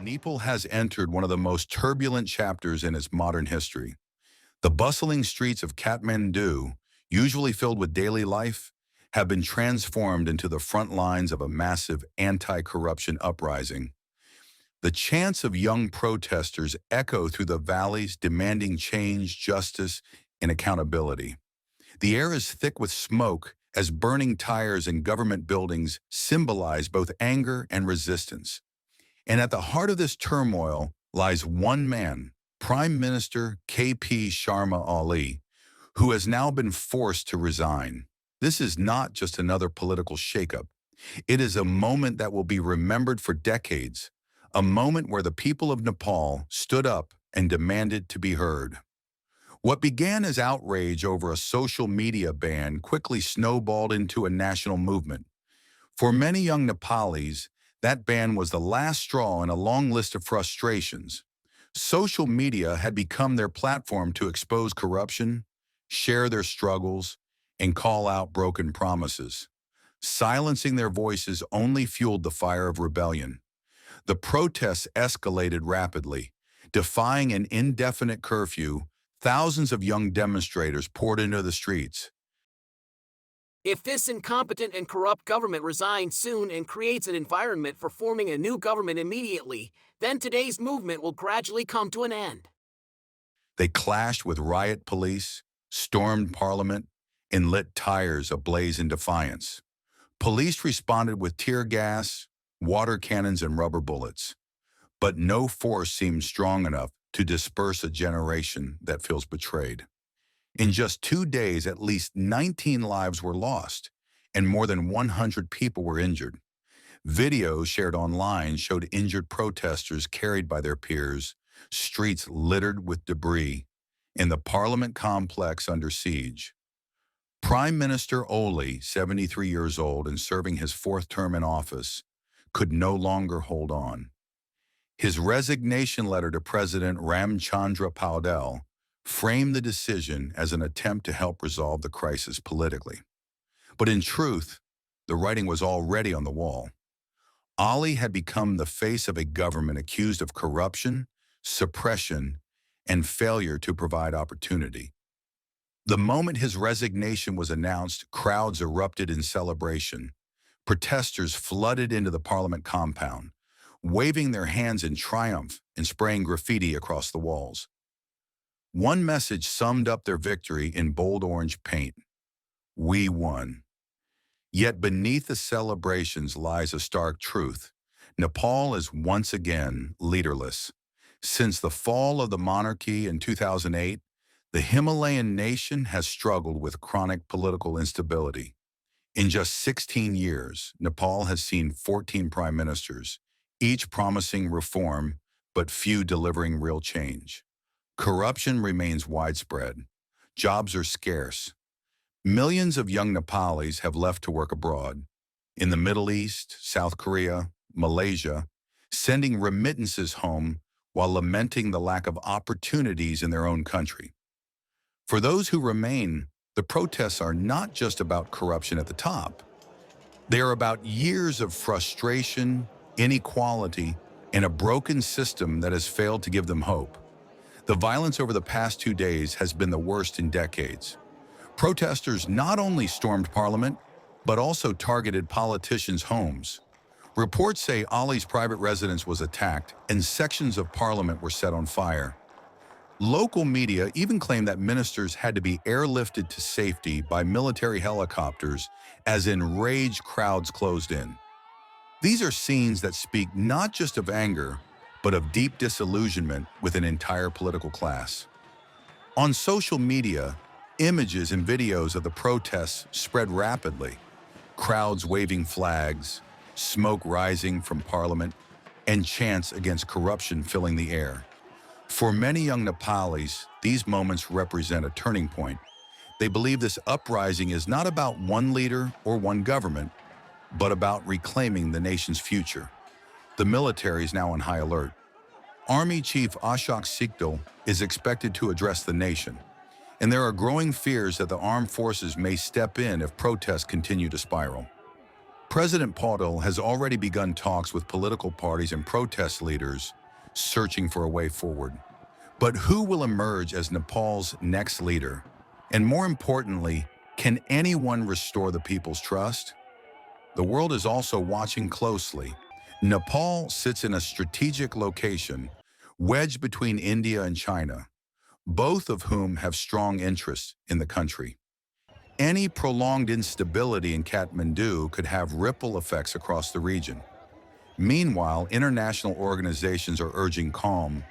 Nepal has entered one of the most turbulent chapters in its modern history. The bustling streets of Kathmandu, usually filled with daily life, have been transformed into the front lines of a massive anti-corruption uprising. The chants of young protesters echo through the valleys demanding change, justice, and accountability. The air is thick with smoke as burning tires and government buildings symbolize both anger and resistance. And at the heart of this turmoil lies one man, Prime Minister KP Sharma Oli, who has now been forced to resign. This is not just another political shakeup. It is a moment that will be remembered for decades, a moment where the people of Nepal stood up and demanded to be heard. What began as outrage over a social media ban quickly snowballed into a national movement. For many young Nepalis, that ban was the last straw in a long list of frustrations. Social media had become their platform to expose corruption, share their struggles, and call out broken promises. Silencing their voices only fueled the fire of rebellion. The protests escalated rapidly. Defying an indefinite curfew, thousands of young demonstrators poured into the streets. If this incompetent and corrupt government resigns soon and creates an environment for forming a new government immediately, then today's movement will gradually come to an end. They clashed with riot police, stormed parliament, and lit tires ablaze in defiance. Police responded with tear gas, water cannons, and rubber bullets. But no force seemed strong enough to disperse a generation that feels betrayed. In just 2 days, at least 19 lives were lost, and more than 100 people were injured. Videos shared online showed injured protesters carried by their peers, streets littered with debris, and the parliament complex under siege. Prime Minister Oli, 73 years old and serving his 4th term in office, could no longer hold on. His resignation letter to President Ramchandra Paudel framed the decision as an attempt to help resolve the crisis politically. But in truth, the writing was already on the wall. Ali had become the face of a government accused of corruption, suppression, and failure to provide opportunity. The moment his resignation was announced, crowds erupted in celebration. Protesters flooded into the parliament compound, waving their hands in triumph and spraying graffiti across the walls. One message summed up their victory in bold orange paint: "We won." Yet beneath the celebrations lies a stark truth. Nepal is once again leaderless. Since the fall of the monarchy in 2008, the Himalayan nation has struggled with chronic political instability. In just 16 years, Nepal has seen 14 prime ministers, each promising reform, but few delivering real change. Corruption remains widespread. Jobs are scarce. Millions of young Nepalis have left to work abroad, in the Middle East, South Korea, Malaysia, sending remittances home while lamenting the lack of opportunities in their own country. For those who remain, the protests are not just about corruption at the top. They are about years of frustration, inequality, and a broken system that has failed to give them hope. The violence over the past 2 days has been the worst in decades. Protesters not only stormed parliament, but also targeted politicians' homes. Reports say Ali's private residence was attacked and sections of parliament were set on fire. Local media even claimed that ministers had to be airlifted to safety by military helicopters as enraged crowds closed in. These are scenes that speak not just of anger, but of deep disillusionment with an entire political class. On social media, images and videos of the protests spread rapidly. Crowds waving flags, smoke rising from parliament, and chants against corruption filling the air. For many young Nepalis, these moments represent a turning point. They believe this uprising is not about one leader or one government, but about reclaiming the nation's future. The military is now on high alert. Army Chief Ashok Sikdal is expected to address the nation, and there are growing fears that the armed forces may step in if protests continue to spiral. President Paudel has already begun talks with political parties and protest leaders, searching for a way forward. But who will emerge as Nepal's next leader? And more importantly, can anyone restore the people's trust? The world is also watching closely. Nepal sits in a strategic location, wedged between India and China, both of whom have strong interests in the country. Any prolonged instability in Kathmandu could have ripple effects across the region. Meanwhile, international organizations are urging calm,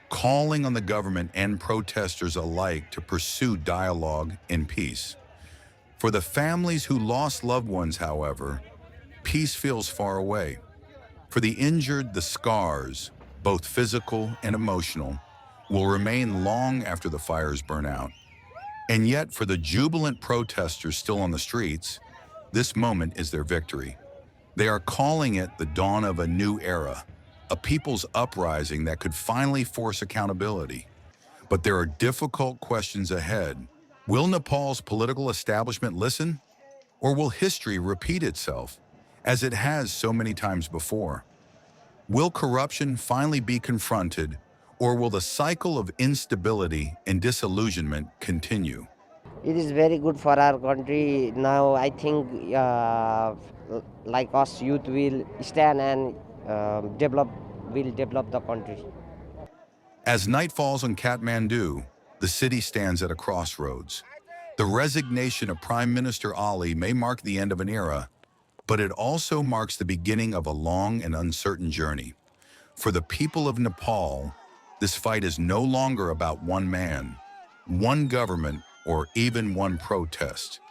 calling on the government and protesters alike to pursue dialogue and peace. For the families who lost loved ones, however, peace feels far away. For the injured, the scars, both physical and emotional, will remain long after the fires burn out. And yet, for the jubilant protesters still on the streets, this moment is their victory. They are calling it the dawn of a new era, a people's uprising that could finally force accountability. But there are difficult questions ahead. Will Nepal's political establishment listen? Or will history repeat itself, as it has so many times before? Will corruption finally be confronted, or will the cycle of instability and disillusionment continue? It is very good for our country. Now I think like us youth will stand and will develop the country. As night falls on Kathmandu, the city stands at a crossroads. The resignation of Prime Minister Ali may mark the end of an era, but it also marks the beginning of a long and uncertain journey. For the people of Nepal, this fight is no longer about one man, one government, or even one protest.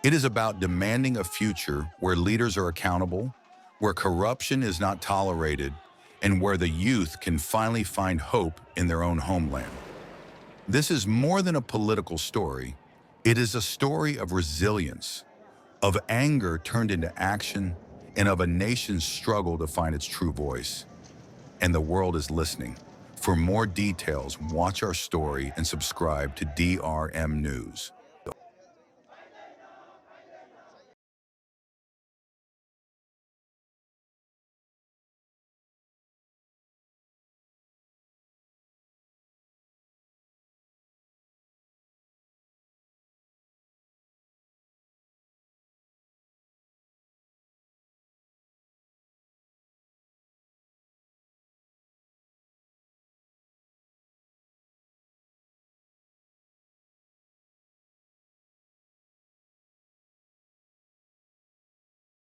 It is about demanding a future where leaders are accountable, where corruption is not tolerated, and where the youth can finally find hope in their own homeland. This is more than a political story. It is a story of resilience, of anger turned into action, and of a nation's struggle to find its true voice. And the world is listening. For more details, watch our story and subscribe to DRM News.